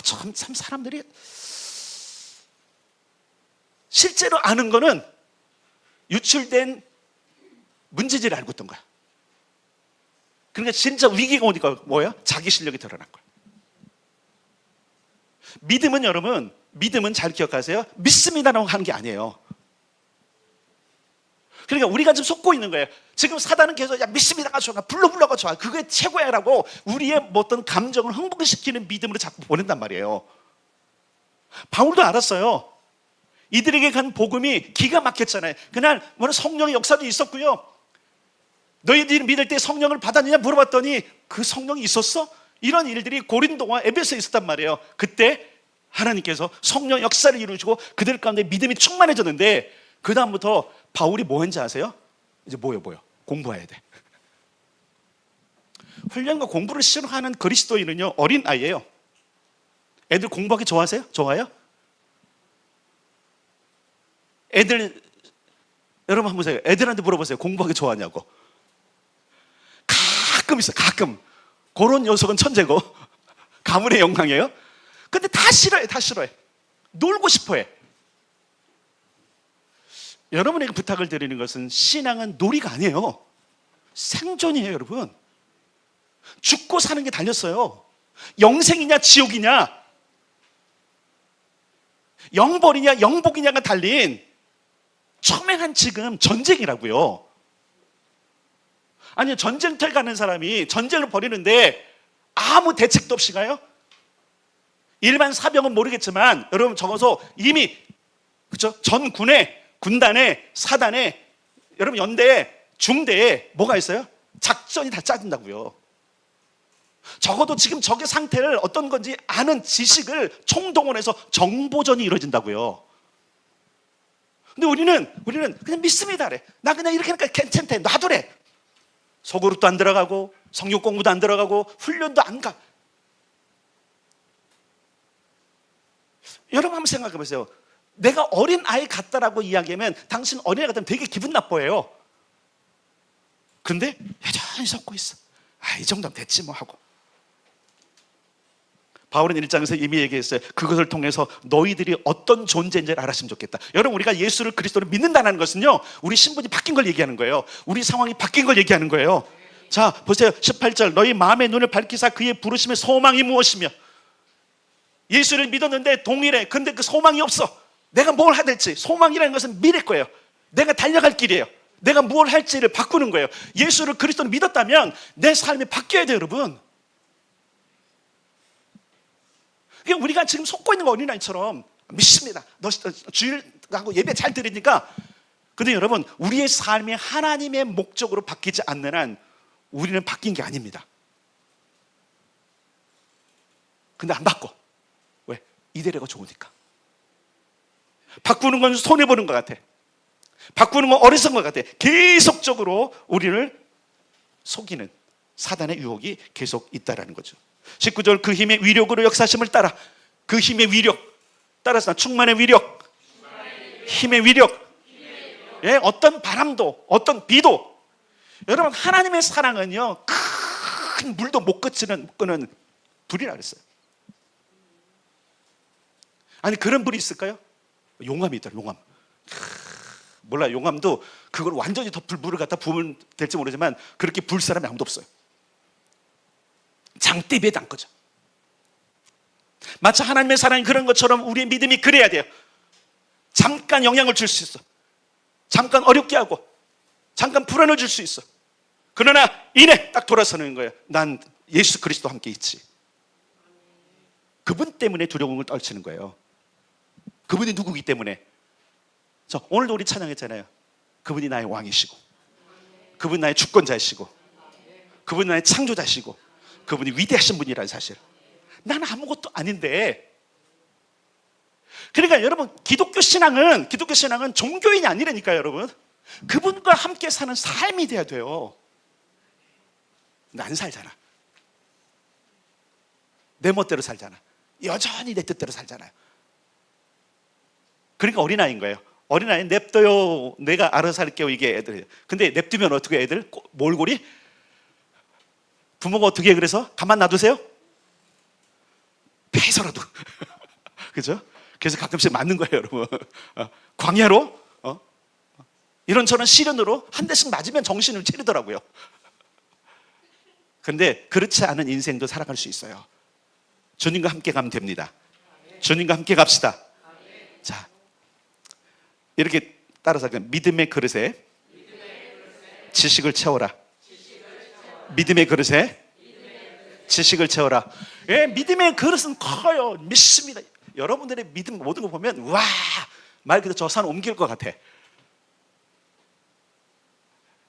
참 사람들이 실제로 아는 거는 유출된 문제지를 알고 있던 거야. 그러니까 진짜 위기가 오니까 뭐예요? 자기 실력이 드러난 거야. 믿음은 여러분, 믿음은 잘 기억하세요. 믿습니다라고 하는 게 아니에요. 그러니까 우리가 지금 속고 있는 거예요. 지금 사단은 계속 야 믿습니다가 좋아, 불러가 좋아, 그게 최고야라고 우리의 어떤 감정을 흥분시키는 믿음으로 자꾸 보낸단 말이에요. 바울도 알았어요. 이들에게 간 복음이 기가 막혔잖아요. 그날 성령의 역사도 있었고요. 너희들이 믿을 때 성령을 받았느냐 물어봤더니 그 성령이 있었어? 이런 일들이 고린도와 에베소에 있었단 말이에요. 그때 하나님께서 성령 역사를 이루시고 그들 가운데 믿음이 충만해졌는데 그 다음부터 바울이 뭐 했는지 아세요? 이제 뭐요? 공부해야 돼. 훈련과 공부를 싫어하는 그리스도인은요, 어린 아이예요. 애들 공부하기 좋아하세요? 좋아요? 애들, 여러분 한번 보세요. 애들한테 물어보세요. 공부하기 좋아하냐고. 가끔 있어요. 가끔. 그런 녀석은 천재고 가문의 영광이에요. 근데 다 싫어해. 놀고 싶어해. 여러분에게 부탁을 드리는 것은 신앙은 놀이가 아니에요. 생존이에요, 여러분. 죽고 사는 게 달렸어요. 영생이냐 지옥이냐, 영벌이냐 영복이냐가 달린 첨예한 지금 전쟁이라고요. 아니, 전쟁터에 가는 사람이 전쟁을 벌이는데 아무 대책도 없이 가요? 일반 사병은 모르겠지만 여러분 적어서 이미 그렇죠? 전군에, 군단에, 사단에, 여러분 연대에, 중대에 뭐가 있어요? 작전이 다 짜진다고요. 적어도 지금 적의 상태를 어떤 건지 아는 지식을 총동원해서 정보전이 이루어진다고요. 근데 우리는 그냥 믿습니다 그래. 나 그냥 이렇게 하니까 괜찮대. 놔두래. 소그룹도 안 들어가고 성육 공부도 안 들어가고 훈련도 안 가. 여러분 한번 생각해 보세요. 내가 어린 아이 같다라고 이야기하면 당신 어린아이 같으면 되게 기분 나빠해요. 근데 여전히 섞고 있어. 이 정도면 됐지 뭐 하고. 바울은 1장에서 이미 얘기했어요. 그것을 통해서 너희들이 어떤 존재인지를 알았으면 좋겠다. 여러분, 우리가 예수를 그리스도를 믿는다는 것은요, 우리 신분이 바뀐 걸 얘기하는 거예요. 우리 상황이 바뀐 걸 얘기하는 거예요. 자, 보세요. 18절. 너희 마음의 눈을 밝히사 그의 부르심의 소망이 무엇이며. 예수를 믿었는데 동일해. 근데 그 소망이 없어. 내가 뭘 해야 될지. 소망이라는 것은 미래일 거예요. 내가 달려갈 길이에요. 내가 뭘 할지를 바꾸는 거예요. 예수를 그리스도를 믿었다면 내 삶이 바뀌어야 돼요, 여러분. 그러니까 우리가 지금 속고 있는 거 어린아이처럼 믿습니다. 너 주일하고 예배 잘 드리니까. 근데 여러분, 우리의 삶이 하나님의 목적으로 바뀌지 않는 한 우리는 바뀐 게 아닙니다. 근데 안 바꿔. 왜? 이대로가 좋으니까. 바꾸는 건 손해보는 것 같아. 바꾸는 건 어리석은 것 같아. 계속적으로 우리를 속이는 사단의 유혹이 계속 있다라는 거죠. 19절. 그 힘의 위력으로 역사심을 따라. 그 힘의 위력 따라서 충만의 위력, 힘의 위력. 예, 어떤 바람도 어떤 비도. 여러분, 하나님의 사랑은요, 큰 물도 못 끄는 불이라 그랬어요. 아니, 그런 불이 있을까요? 용암이 있더라. 용암. 몰라, 용암도 그걸 완전히 더 불을 갖다 부으면 될지 모르지만 그렇게 불 사람이 아무도 없어요. 장대비에 단 거죠. 마치 하나님의 사랑이 그런 것처럼 우리의 믿음이 그래야 돼요. 잠깐 영향을 줄 수 있어. 잠깐 어렵게 하고 잠깐 불안을 줄 수 있어. 그러나 이내 딱 돌아서는 거예요. 난 예수 그리스도와 함께 있지. 그분 때문에 두려움을 떨치는 거예요. 그분이 누구기 때문에. 오늘도 우리 찬양했잖아요. 그분이 나의 왕이시고, 그분이 나의 주권자이시고, 그분이 나의 창조자시고, 그분이 위대하신 분이라는 사실. 나는 아무것도 아닌데. 그러니까 여러분, 기독교 신앙은 종교인이 아니라니까요, 여러분. 그분과 함께 사는 삶이 돼야 돼요. 근데 안 살잖아. 내 멋대로 살잖아. 여전히 내 뜻대로 살잖아요. 그러니까 어린아이인 거예요. 어린아이는 냅둬요. 내가 알아서 할게요. 이게 애들이에요. 근데 냅두면 어떻게 해요, 애들? 몰골이? 부모가 어떻게 해, 그래서? 가만 놔두세요? 패서라도. 그죠? 그래서 가끔씩 맞는 거예요, 여러분. 광야로? 이런저런 시련으로 한 대씩 맞으면 정신을 차리더라고요. 그런데 그렇지 않은 인생도 살아갈 수 있어요. 주님과 함께 가면 됩니다. 주님과 함께 갑시다. 자, 이렇게 따라서 믿음의 그릇에 지식을 채워라. 믿음의 그릇에 지식을 채워라. 예, 믿음의 그릇은 커요. 믿습니다. 여러분들의 믿음 모든 거 보면 와, 말 그대로 저 산 옮길 것 같아.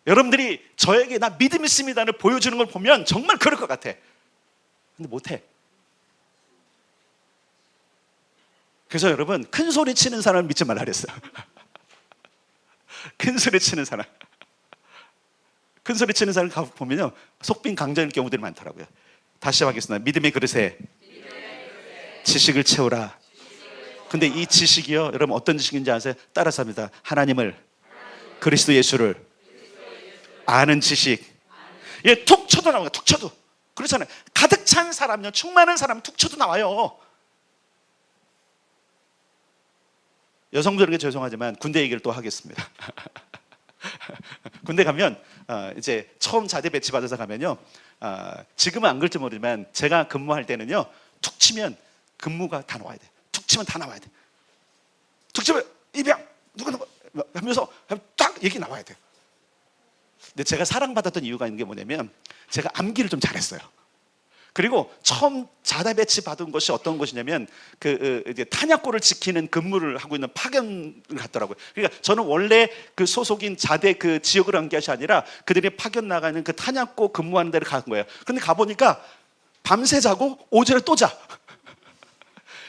여러분들이 저에게 나 믿음 있습니다를 보여주는 걸 보면 정말 그럴 것 같아. 근데 못해. 그래서 여러분, 큰 소리 치는 사람을 믿지 말라 그랬어요. 큰 소리 치는 사람. 큰 소리 치는 사람을 보면요, 속빈 강자일 경우들이 많더라고요. 다시 하겠습니다. 믿음의 그릇에 지식을 채우라. 근데 이 지식이요, 여러분 어떤 지식인지 아세요? 따라서 합니다. 하나님을, 그리스도 예수를 아는 지식. 예, 툭 쳐도 나와요. 툭 쳐도. 그렇잖아요. 가득 찬 사람요, 충만한 사람 툭 쳐도 나와요. 여성들에게 죄송하지만 군대 얘기를 또 하겠습니다. 군대 가면 이제 처음 자대 배치 받아서 가면요, 지금은 안 그럴지 모르지만 제가 근무할 때는요, 툭 치면 근무가 다 나와야 돼. 툭 치면 다 나와야 돼. 툭 치면 이병 누구 하면서 딱 얘기 나와야 돼. 근데 제가 사랑받았던 이유가 있는 게 뭐냐면 제가 암기를 좀 잘했어요. 그리고 처음 자대 배치 받은 것이 어떤 것이냐면 이제 탄약고를 지키는 근무를 하고 있는 파견을 갔더라고요. 그러니까 저는 원래 그 소속인 자대 그 지역을 간 것이 아니라 그들이 파견 나가는 그 탄약고 근무하는 데를 간 거예요. 근데 가보니까 밤새 자고 오전에 또 자.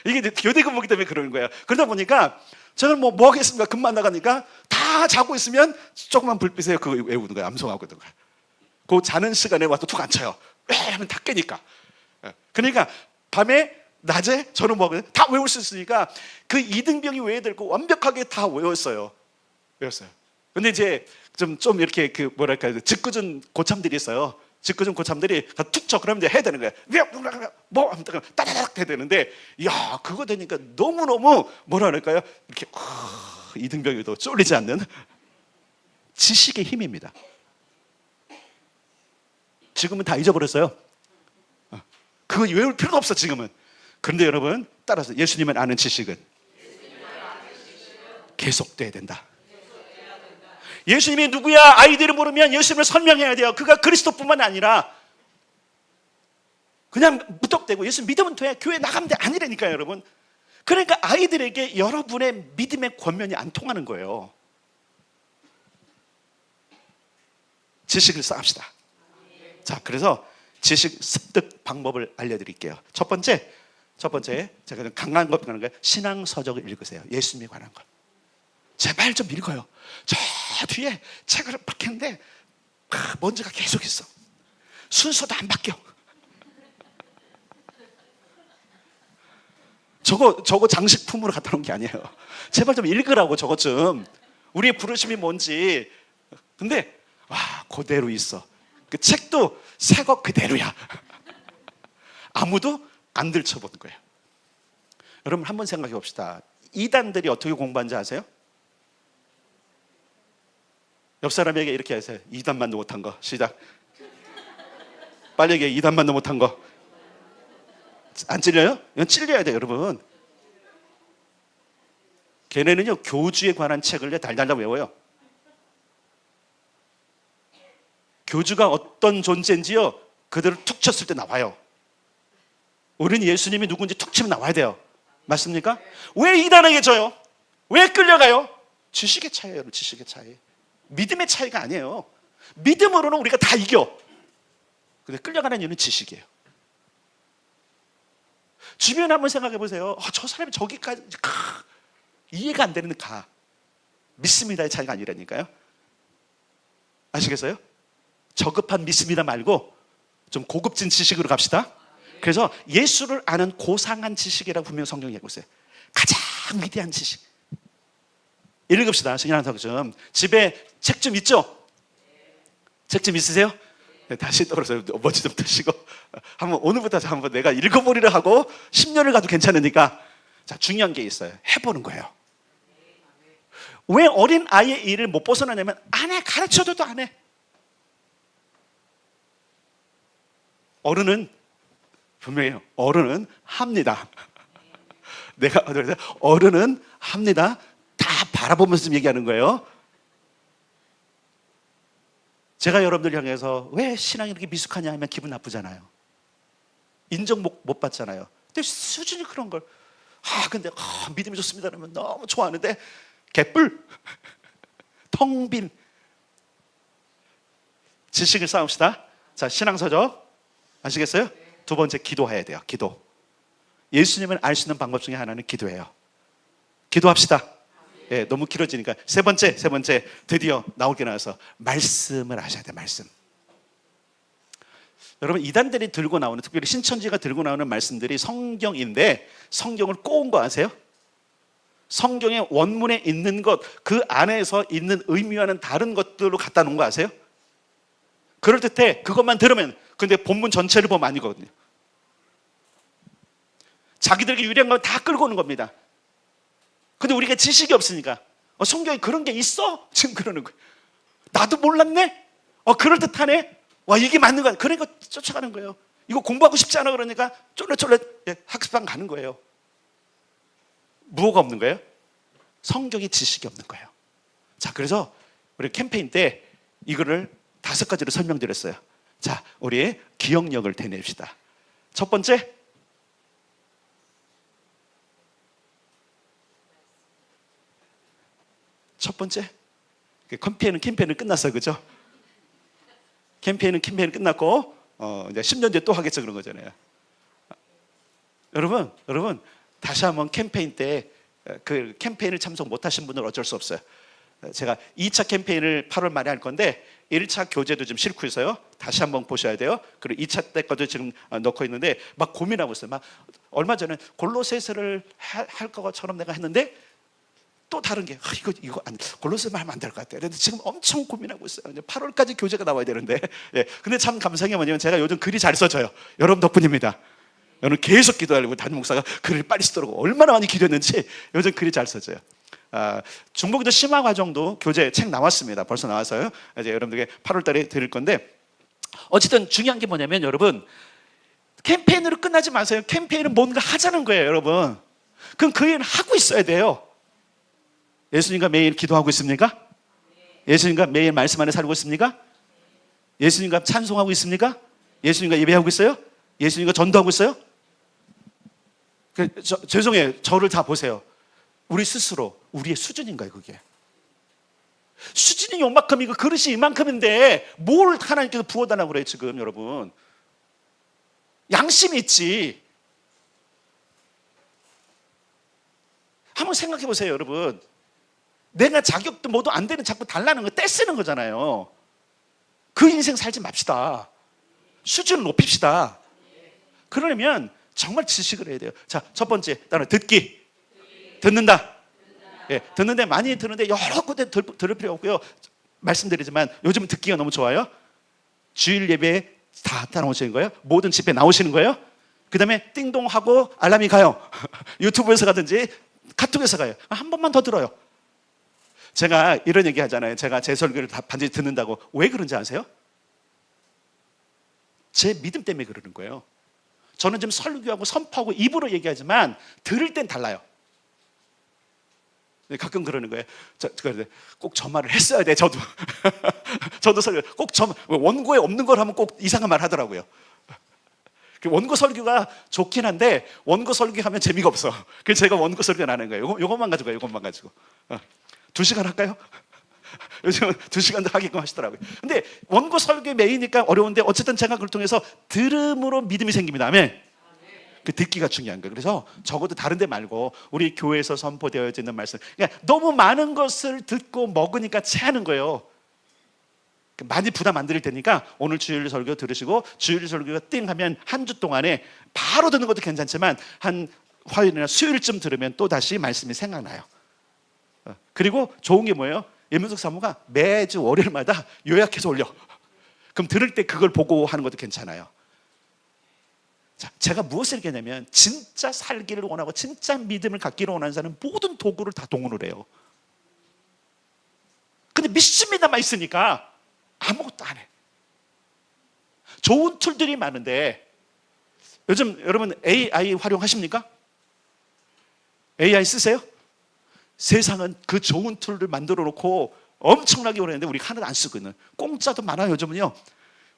이게 교대 근무기 때문에 그러는 거예요. 그러다 보니까 저는 뭐 하겠습니까? 금방 나가니까 다 자고 있으면 조그만 불빛에 그거 외우는 거예요. 암송하고 있는 거예요. 그 자는 시간에 와서 툭 안 쳐요. 왜 하면 다 깨니까. 그러니까 밤에 낮에 저는 뭐 하거든요. 다 외울 수 있으니까 그 이등병이 외워야 될 거 완벽하게 다 외웠어요. 근데 이제 좀 이렇게 그 뭐랄까 짓궂은 고참들이 있어요. 짓궂은 고참들이 툭 쳐. 그러면 이제 해야 되는 거예요. 뭐 하면 따다닥 해야 되는데, 야 그거 되니까 너무너무 뭐라 그럴까요? 이렇게 이등병이도 쫄리지 않는 지식의 힘입니다. 지금은 다 잊어버렸어요. 그거 외울 필요가 없어 지금은. 그런데 여러분 따라서 예수님을 아는 지식은 계속돼야 된다. 예수님이 누구야? 아이들이 모르면 예수님을 설명해야 돼요. 그가 그리스도뿐만 아니라 그냥 무턱대고 예수 믿으면 돼, 교회 나가면 돼, 아니라니까요 여러분. 그러니까 아이들에게 여러분의 믿음의 권면이 안 통하는 거예요. 지식을 쌓읍시다. 자, 그래서 지식 습득 방법을 알려드릴게요. 첫 번째 제가 강한 것 하는 거예요. 신앙 서적을 읽으세요. 예수님에 관한 것. 제발 좀 읽어요. 저 뒤에 책을 박혔는데 먼지가 계속 있어. 순서도 안 바뀌어. 저거 장식품으로 갖다 놓은 게 아니에요. 제발 좀 읽으라고. 저것 좀 우리의 부르심이 뭔지. 근데 그대로 있어. 그 책도 새 거 그대로야. 아무도 안 들춰보는 거예요. 여러분 한번 생각해 봅시다. 이단들이 어떻게 공부하는지 아세요? 옆 사람에게 이렇게 하세요. 2단만도 못한 거. 시작. 빨리 얘기해. 2단만도 못한 거. 안 찔려요? 이건 찔려야 돼요 여러분. 걔네는요 교주에 관한 책을 달달달 외워요. 교주가 어떤 존재인지요 그대로 툭 쳤을 때 나와요. 우리는 예수님이 누군지 툭 치면 나와야 돼요. 맞습니까? 왜 이단에게 져요? 왜 끌려가요? 지식의 차이예요. 여러분. 지식의 차이. 믿음의 차이가 아니에요. 믿음으로는 우리가 다 이겨. 근데 끌려가는 이유는 지식이에요. 주변에 한번 생각해 보세요. 저 사람이 저기까지 이해가 안 되는 믿습니다의 차이가 아니라니까요. 아시겠어요? 저급한 믿습니다 말고 좀 고급진 지식으로 갑시다. 그래서 예수를 아는 고상한 지식이라고 분명 성경이 얘기하고 있어요. 가장 위대한 지식. 읽읍시다. 신앙서적 좀. 집에 책 좀 있죠? 책 좀 있으세요? 네, 다시 떨어져요. 먼지 좀 드시고 한번 오늘부터 한번 내가 읽어보리라 하고 10년을 가도 괜찮으니까. 자, 중요한 게 있어요. 해보는 거예요. 왜 어린 아이의 일을 못 벗어나냐면 안 해. 가르쳐줘도 안 해. 어른은 분명해요. 어른은 합니다. 내가 어른은 합니다. 다 바라보면서 좀 얘기하는 거예요. 제가 여러분들 향해서 왜 신앙이 이렇게 미숙하냐 하면 기분 나쁘잖아요. 인정 못 받잖아요. 근데 수준이 그런 걸 근데 믿음이 좋습니다 그러면 너무 좋아하는데 개뿔 텅 빈 지식을 쌓읍시다. 자, 신앙서적 아시겠어요? 두 번째 기도해야 돼요. 기도. 예수님을 알 수 있는 방법 중에 하나는 기도예요. 기도합시다. 예, 너무 길어지니까 세 번째 드디어 나올 게 나와서 말씀을 하셔야 돼요. 말씀. 여러분 이단들이 들고 나오는, 특별히 신천지가 들고 나오는 말씀들이 성경인데 성경을 꼬은 거 아세요? 성경의 원문에 있는 것, 그 안에서 있는 의미와는 다른 것들로 갖다 놓은 거 아세요? 그럴듯해. 그것만 들으면. 근데 본문 전체를 보면 아니거든요. 자기들에게 유리한 건 다 끌고 오는 겁니다. 근데 우리가 지식이 없으니까 성경에 그런 게 있어? 지금 그러는 거예요. 나도 몰랐네? 그럴듯하네? 와, 이게 맞는 거야. 그러니까 쫓아가는 거예요. 이거 공부하고 싶지 않아 그러니까 쫄래쫄래 학습방 가는 거예요. 무엇가 없는 거예요? 성경의 지식이 없는 거예요. 자, 그래서 우리 캠페인 때 이거를 5가지로 설명드렸어요. 자, 우리의 기억력을 되뇌읍시다. 첫 번째, 캠페인은 끝났어요. 그죠? 캠페인은 끝났고 이제 10년 뒤에 또 하겠죠. 그런 거잖아요. 여러분 다시 한번 캠페인 때 그 캠페인을 참석 못하신 분은 어쩔 수 없어요. 제가 2차 캠페인을 8월 말에 할 건데 1차 교재도 좀 싣고 있어요. 다시 한번 보셔야 돼요. 그리고 2차 때 것도 지금 넣고 있는데 막 고민하고 있어요. 막 얼마 전에 골로새서를 할 것처럼 내가 했는데 또 다른 게 이거 골로새서 하면 안 될 것 같아요. 그런데 지금 엄청 고민하고 있어요. 이제 8월까지 교재가 나와야 되는데. 예. 근데 참 감사한 게 뭐냐면 제가 요즘 글이 잘 써져요. 여러분 덕분입니다. 여러분 계속 기도하려고 담임 목사가 글을 빨리 쓰도록 얼마나 많이 기도했는지 요즘 글이 잘 써져요. 중보기도 심화 과정도 교재 책 나왔습니다. 벌써 나와서요. 이제 여러분들에게 8월 달에 드릴 건데 어쨌든 중요한 게 뭐냐면 여러분 캠페인으로 끝나지 마세요. 캠페인은 뭔가 하자는 거예요, 여러분. 그럼 그 일을 하고 있어야 돼요. 예수님과 매일 기도하고 있습니까? 예수님과 매일 말씀 안에 살고 있습니까? 예수님과 찬송하고 있습니까? 예수님과 예배하고 있어요? 예수님과 전도하고 있어요? 죄송해요. 저를 다 보세요. 우리 스스로 우리의 수준인가요, 그게? 수준이 요만큼이고 그릇이 이만큼인데 뭘 하나님께서 부어달라고 그래요, 지금 여러분? 양심이 있지. 한번 생각해 보세요, 여러분. 내가 자격도 뭐도 안 되는 자꾸 달라는 거 떼쓰는 거잖아요. 그 인생 살지 맙시다. 수준을 높입시다. 그러려면 정말 지식을 해야 돼요. 자, 첫 번째 단어 듣기. 듣는다. 예, 듣는데 많이 듣는데 여러 군데 들을 필요 없고요. 말씀드리지만 요즘은 듣기가 너무 좋아요. 주일 예배에 다 나오시는 거예요. 모든 집회 나오시는 거예요. 그 다음에 띵동하고 알람이 가요. 유튜브에서 가든지 카톡에서 가요. 한 번만 더 들어요. 제가 이런 얘기 하잖아요. 제가 제 설교를 다 반드시 듣는다고. 왜 그런지 아세요? 제 믿음 때문에 그러는 거예요. 저는 지금 설교하고 선포하고 입으로 얘기하지만 들을 땐 달라요. 가끔 그러는 거예요. 꼭 저 말을 했어야 돼, 저도. 저도 설교, 꼭 원고에 없는 걸 하면 꼭 이상한 말 하더라고요. 원고 설교가 좋긴 한데 원고 설교하면 재미가 없어. 그래서 제가 원고 설교 안 하는 거예요. 요것만 가지고 요것만 가지고. 2시간 할까요? 요즘은 2시간도 하게끔 하시더라고요. 근데 원고 설교 메이니까 어려운데 어쨌든 제가 그걸 통해서 들음으로 믿음이 생깁니다. 아멘. 그 듣기가 중요한 거예요. 그래서 적어도 다른 데 말고 우리 교회에서 선포되어져 있는 말씀. 그러니까 너무 많은 것을 듣고 먹으니까 체하는 거예요. 많이 부담 안 드릴 테니까 오늘 주일 설교 들으시고 주일 설교가 띵 하면 한 주 동안에 바로 듣는 것도 괜찮지만 한 화요일이나 수요일쯤 들으면 또 다시 말씀이 생각나요. 그리고 좋은 게 뭐예요? 예문석 사모가 매주 월요일마다 요약해서 올려. 그럼 들을 때 그걸 보고 하는 것도 괜찮아요. 자, 제가 무엇을 얘기하냐면 진짜 살기를 원하고 진짜 믿음을 갖기를 원하는 사람은 모든 도구를 다 동원을 해요. 근데 믿습니다만 있으니까 아무것도 안 해. 좋은 툴들이 많은데 요즘 여러분 AI 활용하십니까? AI 쓰세요? 세상은 그 좋은 툴을 만들어 놓고 엄청나게 오래했는데 우리가 하나도 안 쓰고 있는 공짜도 많아요. 요즘은요.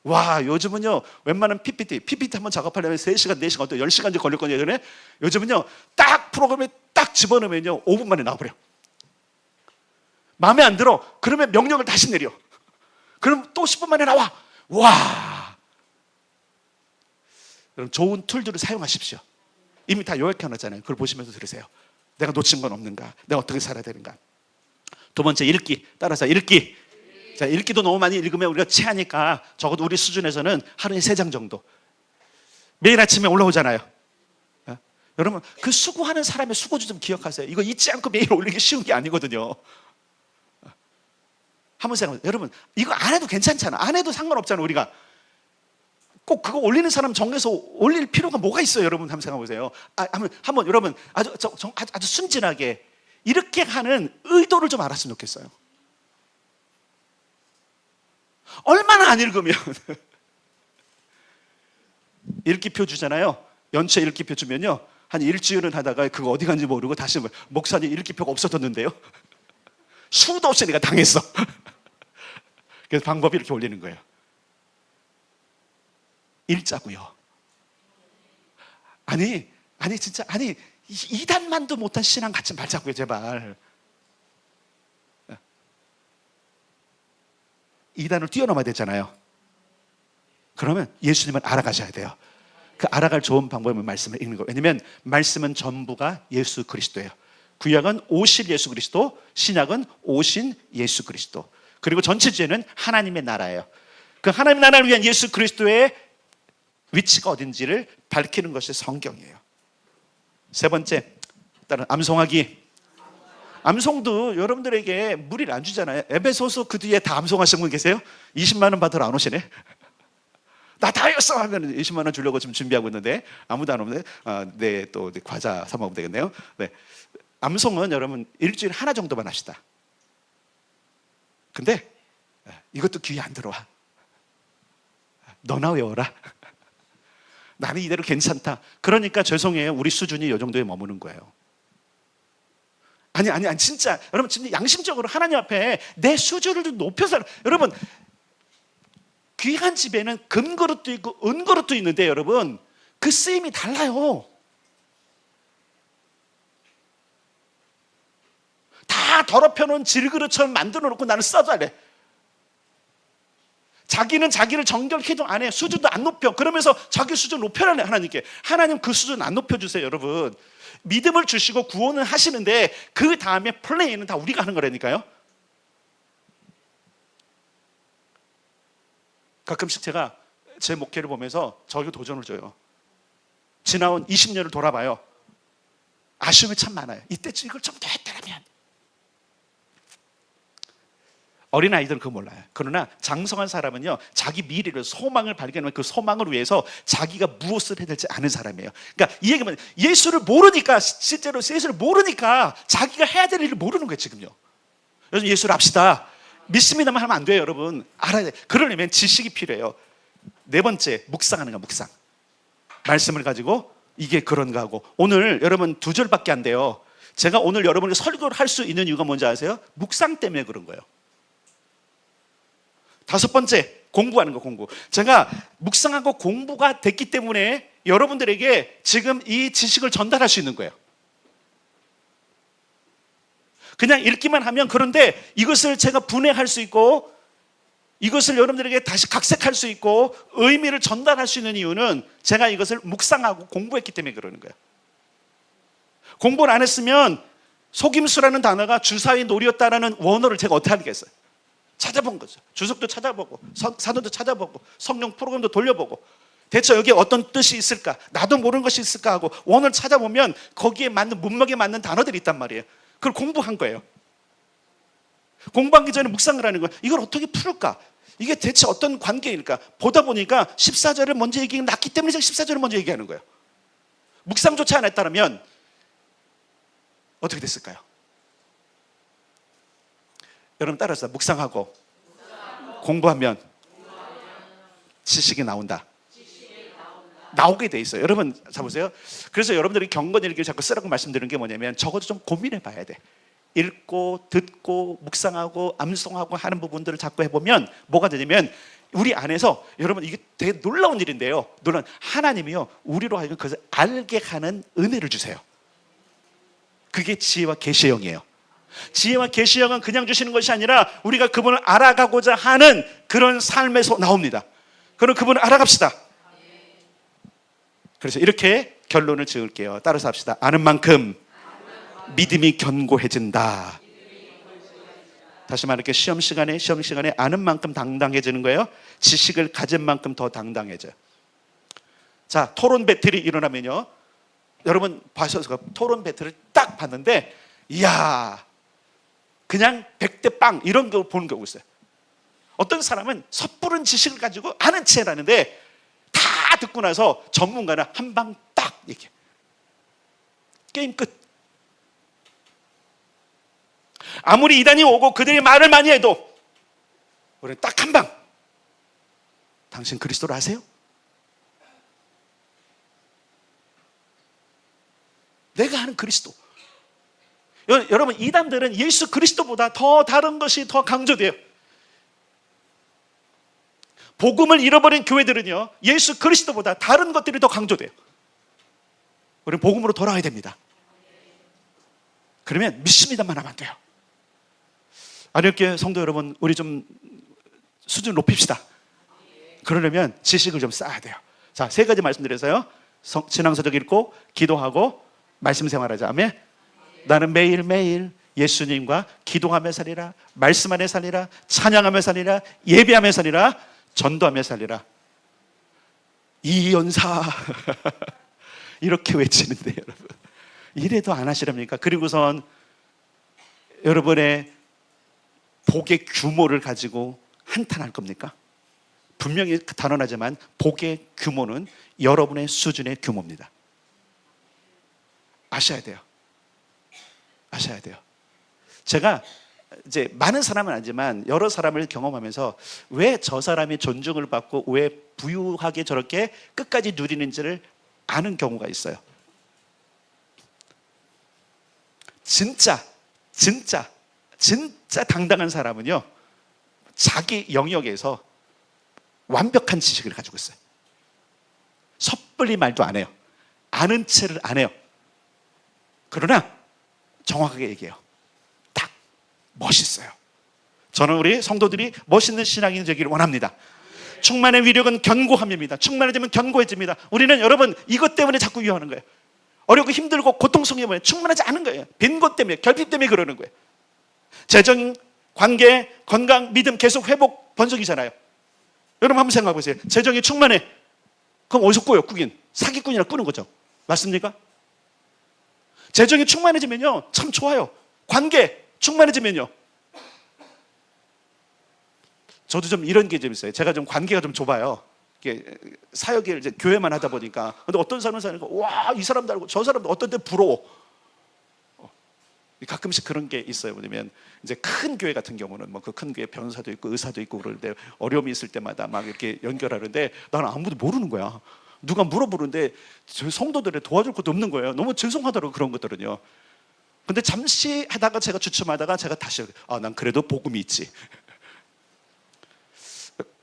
와, 요즘은요 웬만한 PPT 한번 작업하려면 3시간, 4시간, 또 10시간째 걸렸거든요. 예전에. 요즘은요 딱 프로그램에 딱 집어넣으면요 5분 만에 나와버려. 마음에 안 들어. 그러면 명령을 다시 내려. 그럼 또 10분 만에 나와. 와. 그럼 좋은 툴들을 사용하십시오. 이미 다 요약해 놨잖아요. 그걸 보시면서 들으세요. 내가 놓친 건 없는가? 내가 어떻게 살아야 되는가? 두 번째, 읽기. 따라서 읽기. 자, 읽기도 너무 많이 읽으면 우리가 체하니까 적어도 우리 수준에서는 하루에 3장 정도. 매일 아침에 올라오잖아요. 여러분, 그 수고하는 사람의 수고주 좀 기억하세요. 이거 잊지 않고 매일 올리기 쉬운 게 아니거든요. 한번 생각해보세요. 여러분, 이거 안 해도 괜찮잖아. 안 해도 상관없잖아, 우리가. 꼭 그거 올리는 사람 정해서 올릴 필요가 뭐가 있어요, 여러분? 한번 생각해보세요. 한번 여러분 아주 순진하게 이렇게 하는 의도를 좀 알았으면 좋겠어요. 얼마나 안 읽으면 읽기표 주잖아요. 연체 읽기표 주면요 한 일주일은 하다가 그거 어디 간지 모르고 다시 목사님 읽기표가 없어졌는데요. 수도 없이 내가 당했어. 그래서 방법이 이렇게 올리는 거예요. 읽자고요. 아니 진짜 2단만도 못한 신앙 갖지 말자고요, 제발. 2단을 뛰어넘어야 되잖아요. 그러면 예수님을 알아가셔야 돼요. 그 알아갈 좋은 방법은 말씀을 읽는 거예요. 왜냐하면 말씀은 전부가 예수 그리스도예요. 구약은 오실 예수 그리스도, 신약은 오신 예수 그리스도. 그리고 전체 주제는 하나님의 나라예요. 그 하나님의 나라를 위한 예수 그리스도의 위치가 어딘지를 밝히는 것이 성경이에요. 세 번째, 따른 암송하기. 암송도 여러분들에게 무리를 안 주잖아요. 에베소서 그 뒤에 다 암송하시는 분 계세요? 20만 원 받으러 안 오시네. 나 다 했어 하면 20만 원 주려고 지금 준비하고 있는데 아무도 안 오는데 네, 또 과자 사 먹으면 되겠네요. 네. 암송은 여러분 일주일에 하나 정도만 합시다. 근데 이것도 귀에 안 들어와. 너나 외워라. 나는 이대로 괜찮다. 그러니까 죄송해요. 우리 수준이 이 정도에 머무는 거예요. 아니 진짜 여러분 진짜 양심적으로 하나님 앞에 내 수준을 좀 높여서 여러분 귀한 집에는 금그릇도 있고 은그릇도 있는데 여러분 그 쓰임이 달라요. 다 더럽혀놓은 질그릇처럼 만들어 놓고 나는 써달래. 자기는 자기를 정결케도 안 해. 수준도 안 높여. 그러면서 자기 수준 높여라네 하나님께. 하나님 그 수준 안 높여주세요 여러분. 믿음을 주시고 구원을 하시는데 그 다음에 플레이는 다 우리가 하는 거라니까요. 가끔씩 제가 제 목회를 보면서 저에게 도전을 줘요. 지나온 20년을 돌아봐요. 아쉬움이 참 많아요. 이때쯤 이걸 좀 더 했더라면. 어린아이들은 그거 몰라요. 그러나 장성한 사람은요 자기 미래를 소망을 발견하면 그 소망을 위해서 자기가 무엇을 해야 될지 아는 사람이에요. 그러니까 이 얘기는 예수를 모르니까 실제로 예수를 모르니까 자기가 해야 될 일을 모르는 거예요 지금요. 요즘 예수를 합시다. 믿습니다만 하면 안 돼요 여러분. 알아야 돼. 그러려면 지식이 필요해요. 네 번째 묵상하는 거 묵상. 말씀을 가지고 이게 그런가 하고. 오늘 여러분 2절밖에 안 돼요. 제가 오늘 여러분에게 설교를 할 수 있는 이유가 뭔지 아세요? 묵상 때문에 그런 거예요. 5번째 공부하는 거 공부. 제가 묵상하고 공부가 됐기 때문에 여러분들에게 지금 이 지식을 전달할 수 있는 거예요. 그냥 읽기만 하면 그런데 이것을 제가 분해할 수 있고 이것을 여러분들에게 다시 각색할 수 있고 의미를 전달할 수 있는 이유는 제가 이것을 묵상하고 공부했기 때문에 그러는 거예요. 공부를 안 했으면 속임수라는 단어가 주사위 놀이였다라는 원어를 제가 어떻게 하겠어요? 찾아본 거죠. 주석도 찾아보고 사도도 찾아보고 성경 프로그램도 돌려보고 대체 여기에 어떤 뜻이 있을까? 나도 모르는 것이 있을까 하고 원어를 찾아보면 거기에 맞는 문맥에 맞는 단어들이 있단 말이에요. 그걸 공부한 거예요. 공부하기 전에 묵상을 하는 거예요. 이걸 어떻게 풀을까? 이게 대체 어떤 관계일까? 보다 보니까 14절을 먼저 얘기하기 낫기 때문에 제가 14절을 먼저 얘기하는 거예요. 묵상조차 안 했다면 어떻게 됐을까요? 여러분 따라서 묵상하고 공부하면 지식이 나온다. 나오게 돼 있어요. 여러분 자 보세요. 그래서 여러분들이 경건일기를 자꾸 쓰라고 말씀드리는 게 뭐냐면 적어도 좀 고민해 봐야 돼. 읽고 듣고 묵상하고 암송하고 하는 부분들을 자꾸 해보면 뭐가 되냐면 우리 안에서 여러분 이게 되게 놀라운 일인데요. 놀라운 하나님이요 우리로 하여금 그것을 알게 하는 은혜를 주세요. 그게 지혜와 계시의 영이에요. 지혜와 계시의 영은 그냥 주시는 것이 아니라 우리가 그분을 알아가고자 하는 그런 삶에서 나옵니다. 그럼 그분을 알아갑시다. 그래서 이렇게 결론을 지을게요. 따라서 합시다. 아는 만큼 믿음이 견고해진다. 다시 말할게요. 시험 시간에 아는 만큼 당당해지는 거예요. 지식을 가진 만큼 더 당당해져요. 자, 토론 배틀이 일어나면요. 여러분 봐셔서 토론 배틀을 딱 봤는데 이야 그냥 100대 빵 이런 걸 보는 경우가 있어요. 어떤 사람은 섣부른 지식을 가지고 아는 체를 하는데 다 듣고 나서 전문가는 한 방 딱 얘기해. 게임 끝. 아무리 이단이 오고 그들이 말을 많이 해도 우리는 딱 한 방. 당신 그리스도를 아세요? 내가 아는 그리스도. 여러분 이단들은 예수 그리스도보다 더 다른 것이 더 강조돼요. 복음을 잃어버린 교회들은요 예수 그리스도보다 다른 것들이 더 강조돼요. 우리는 복음으로 돌아와야 됩니다. 그러면 믿습니다만 하면 안 돼요. 안녕께 성도 여러분, 우리 좀 수준 높입시다. 그러려면 지식을 좀 쌓아야 돼요. 자, 3가지 말씀드려서요. 신앙서적 읽고 기도하고 말씀 생활하자. 아멘. 나는 매일매일 예수님과 기도하며 살리라, 말씀하며 살리라, 찬양하며 살리라, 예배하며 살리라, 전도하며 살리라. 이연사 이렇게 외치는데 여러분, 이래도 안 하시렵니까? 그리고선 여러분의 복의 규모를 가지고 한탄할 겁니까? 분명히 단언하지만 복의 규모는 여러분의 수준의 규모입니다. 아셔야 돼요. 아셔야 돼요. 제가 이제 많은 사람은 아니지만 여러 사람을 경험하면서 왜 저 사람이 존중을 받고 왜 부유하게 저렇게 끝까지 누리는지를 아는 경우가 있어요. 진짜 당당한 사람은요, 자기 영역에서 완벽한 지식을 가지고 있어요. 섣불리 말도 안 해요. 아는 체를 안 해요. 그러나 정확하게 얘기해요. 딱 멋있어요. 저는 우리 성도들이 멋있는 신앙이 되기를 원합니다. 충만의 위력은 견고함입니다. 충만해지면 견고해집니다. 우리는 여러분 이것 때문에 자꾸 위험하는 거예요. 어렵고 힘들고 고통스러운 게 충만하지 않은 거예요. 빈 것 때문에, 결핍 때문에 그러는 거예요. 재정, 관계, 건강, 믿음 계속 회복, 번성이잖아요. 여러분 한번 생각해 보세요. 재정이 충만해. 그럼 어디서 꾸요? 꾸긴 사기꾼이나 꾸는 거죠. 맞습니까? 재정이 충만해지면요 참 좋아요. 관계 충만해지면요, 저도 좀 이런 게 좀 있어요. 제가 좀 관계가 좀 좁아요. 사역을 이제 교회만 하다 보니까. 근데 어떤 사람은 와, 이 사람도 알고 저 사람도 어떤 때 부러워. 가끔씩 그런 게 있어요. 뭐냐면 이제 큰 교회 같은 경우는 뭐 그 큰 교회 변호사도 있고 의사도 있고 그러는데 어려움이 있을 때마다 막 이렇게 연결하는데 나는 아무도 모르는 거야. 누가 물어보는데 저 성도들을 도와줄 것도 없는 거예요. 너무 죄송하더라고 그런 것들은요. 근데 잠시 하다가 제가 주춤하다가 제가 다시 난 그래도 복음이 있지.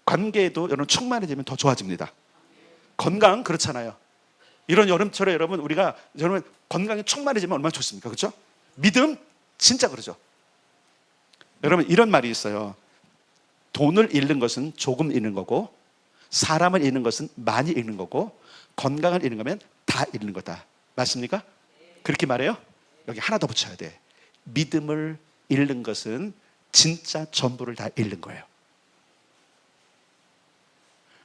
관계도 여러분 충만해지면 더 좋아집니다. 건강 그렇잖아요. 이런 여름철에 여러분 우리가 여러분 건강이 충만해지면 얼마나 좋습니까? 그렇죠? 믿음 진짜 그러죠. 여러분 이런 말이 있어요. 돈을 잃는 것은 조금 잃는 거고, 사람을 잃는 것은 많이 잃는 거고, 건강을 잃는 거면 다 잃는 거다. 맞습니까? 그렇게 말해요? 여기 하나 더 붙여야 돼. 믿음을 잃는 것은 진짜 전부를 다 잃는 거예요.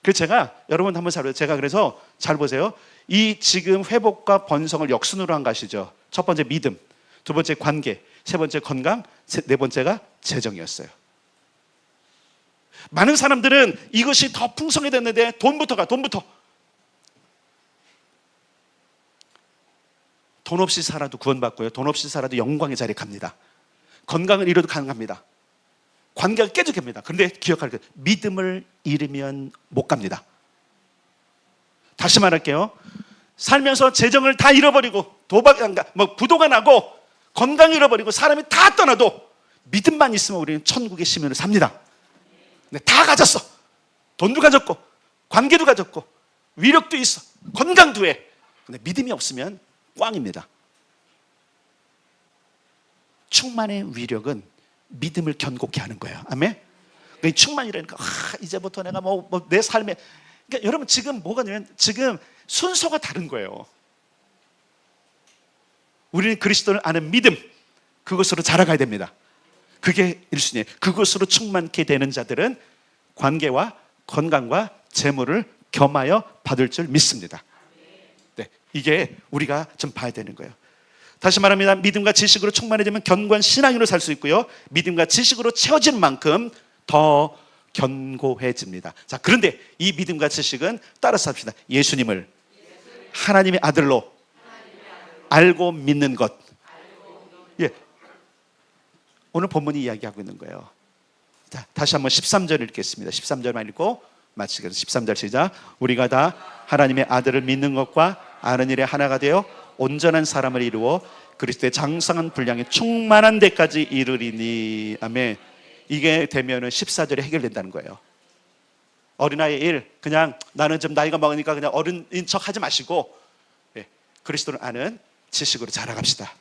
그래서 제가 여러분 한번 잘 보세요. 제가 그래서 잘 보세요. 이 지금 회복과 번성을 역순으로 한 것이죠. 첫 번째 믿음, 두 번째 관계, 세 번째 건강, 네 번째가 재정이었어요. 많은 사람들은 이것이 더 풍성해졌는데 돈부터. 돈 없이 살아도 구원받고요. 돈 없이 살아도 영광의 자리에 갑니다. 건강을 잃어도 가능합니다. 관계가 깨져갑니다. 그런데 기억할 것, 믿음을 잃으면 못 갑니다. 다시 말할게요. 살면서 재정을 다 잃어버리고 부도가 나고 건강 잃어버리고 사람이 다 떠나도 믿음만 있으면 우리는 천국의 시민을 삽니다. 근데 다 가졌어. 돈도 가졌고 관계도 가졌고 위력도 있어, 건강도 해. 근데 믿음이 없으면 꽝입니다. 충만의 위력은 믿음을 견고케 하는 거예요. 아멘. 그러니까 충만이라니까 이제부터 내가 내 삶에, 그러니까 여러분 지금 뭐가 되면 지금 순서가 다른 거예요. 우리는 그리스도를 아는 믿음, 그것으로 자라가야 됩니다. 그게 1순위예요. 그것으로 충만케 되는 자들은 관계와 건강과 재물을 겸하여 받을 줄 믿습니다. 네, 이게 우리가 좀 봐야 되는 거예요. 다시 말합니다. 믿음과 지식으로 충만해지면 견고한 신앙인으로 살 수 있고요, 믿음과 지식으로 채워진 만큼 더 견고해집니다. 자, 그런데 이 믿음과 지식은 따라서 합시다. 예수님을 하나님의 아들로 알고 믿는 것. 예, 오늘 본문이 이야기하고 있는 거예요. 자, 다시 한번 13절 읽겠습니다. 13절만 읽고 마치겠습니다. 13절 시작. 우리가 다 하나님의 아들을 믿는 것과 아는 일에 하나가 되어 온전한 사람을 이루어 그리스도의 장성한 분량에 충만한 데까지 이르리니. 아멘. 이게 되면은 14절에 해결된다는 거예요. 어린아이의 일, 그냥 나는 좀 나이가 먹으니까 그냥 어른인 척 하지 마시고, 그리스도를 아는 지식으로 자라갑시다.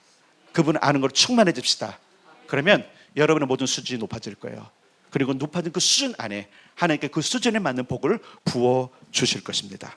그분을 아는 걸 충만해집시다. 그러면 여러분의 모든 수준이 높아질 거예요. 그리고 높아진 그 수준 안에 하나님께 그 수준에 맞는 복을 부어 주실 것입니다.